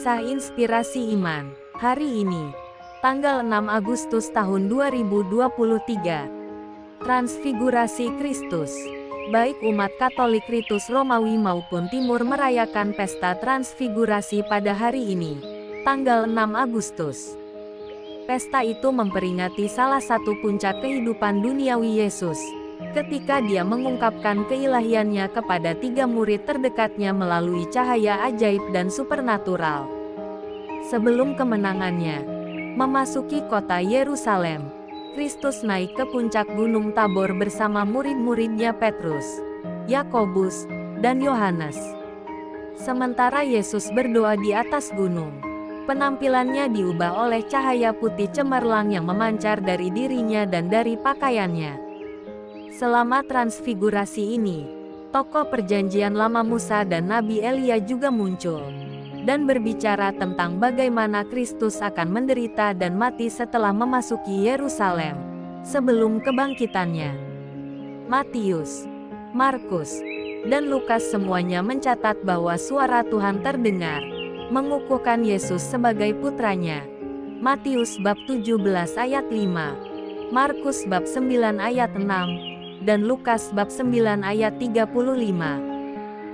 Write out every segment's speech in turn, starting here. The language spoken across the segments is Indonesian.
Kisah Inspirasi Iman. Hari ini, tanggal 6 Agustus tahun 2023. Transfigurasi Kristus. Baik umat Katolik Ritus Romawi maupun Timur merayakan pesta transfigurasi pada hari ini, tanggal 6 Agustus. Pesta itu memperingati salah satu puncak kehidupan duniawi Yesus, ketika dia mengungkapkan keilahiannya kepada 3 murid terdekatnya melalui cahaya ajaib dan supernatural. Sebelum kemenangannya memasuki kota Yerusalem, Kristus naik ke puncak Gunung Tabor bersama murid-muridnya Petrus, Yakobus, dan Yohanes. Sementara Yesus berdoa di atas gunung, penampilannya diubah oleh cahaya putih cemerlang yang memancar dari dirinya dan dari pakaiannya. Selama transfigurasi ini, tokoh perjanjian lama Musa dan Nabi Elia juga muncul, dan berbicara tentang bagaimana Kristus akan menderita dan mati setelah memasuki Yerusalem, sebelum kebangkitannya. Matius, Markus, dan Lukas semuanya mencatat bahwa suara Tuhan terdengar, mengukuhkan Yesus sebagai putranya. Matius bab 17 ayat 5, Markus bab 9 ayat 6, dan Lukas bab 9 ayat 35.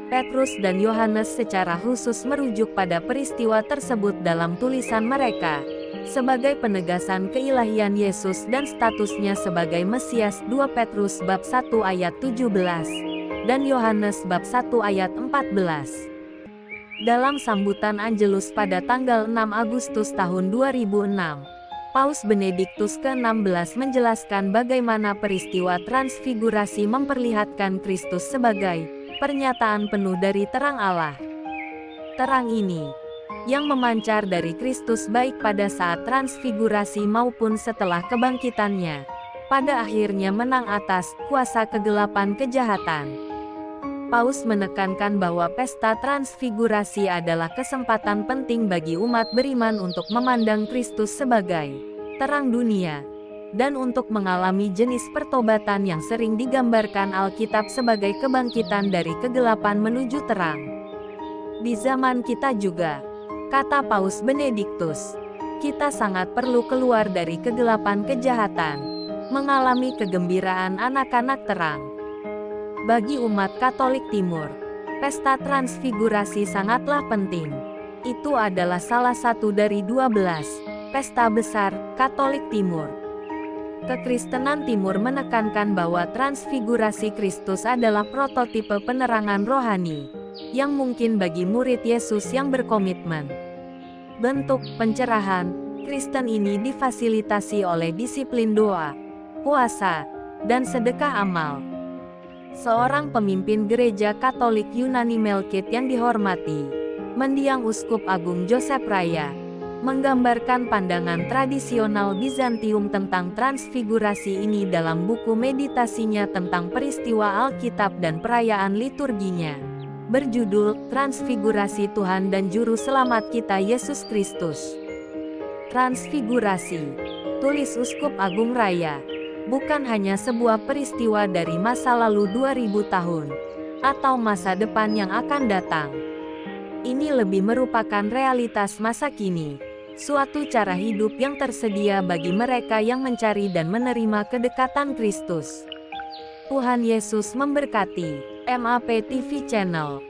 Petrus dan Yohanes secara khusus merujuk pada peristiwa tersebut dalam tulisan mereka, sebagai penegasan keilahian Yesus dan statusnya sebagai Mesias. 2 Petrus bab 1 ayat 17, dan Yohanes bab 1 ayat 14. Dalam sambutan Angelus pada tanggal 6 Agustus tahun 2006, Paus Benediktus ke-16 menjelaskan bagaimana peristiwa transfigurasi memperlihatkan Kristus sebagai pernyataan penuh dari terang Allah. Terang ini, yang memancar dari Kristus baik pada saat transfigurasi maupun setelah kebangkitannya, pada akhirnya menang atas kuasa kegelapan kejahatan. Paus menekankan bahwa pesta transfigurasi adalah kesempatan penting bagi umat beriman untuk memandang Kristus sebagai terang dunia, dan untuk mengalami jenis pertobatan yang sering digambarkan Alkitab sebagai kebangkitan dari kegelapan menuju terang. Di zaman kita juga, kata Paus Benediktus, kita sangat perlu keluar dari kegelapan kejahatan, mengalami kegembiraan anak-anak terang. Bagi umat Katolik Timur, pesta transfigurasi sangatlah penting. Itu adalah salah satu dari 12 pesta besar Katolik Timur. Kekristenan Timur menekankan bahwa transfigurasi Kristus adalah prototipe penerangan rohani, yang mungkin bagi murid Yesus yang berkomitmen. Bentuk pencerahan Kristen ini difasilitasi oleh disiplin doa, puasa, dan sedekah amal. Seorang pemimpin gereja Katolik Yunani Melkit yang dihormati, Mendiang Uskup Agung Joseph Raya, menggambarkan pandangan tradisional Bizantium tentang transfigurasi ini dalam buku meditasinya tentang peristiwa Alkitab dan perayaan liturginya, berjudul Transfigurasi Tuhan dan Juru Selamat Kita Yesus Kristus. Transfigurasi, tulis Uskup Agung Raya, bukan hanya sebuah peristiwa dari masa lalu 2000 tahun, atau masa depan yang akan datang. Ini lebih merupakan realitas masa kini, suatu cara hidup yang tersedia bagi mereka yang mencari dan menerima kedekatan Kristus. Tuhan Yesus memberkati. MAP TV Channel.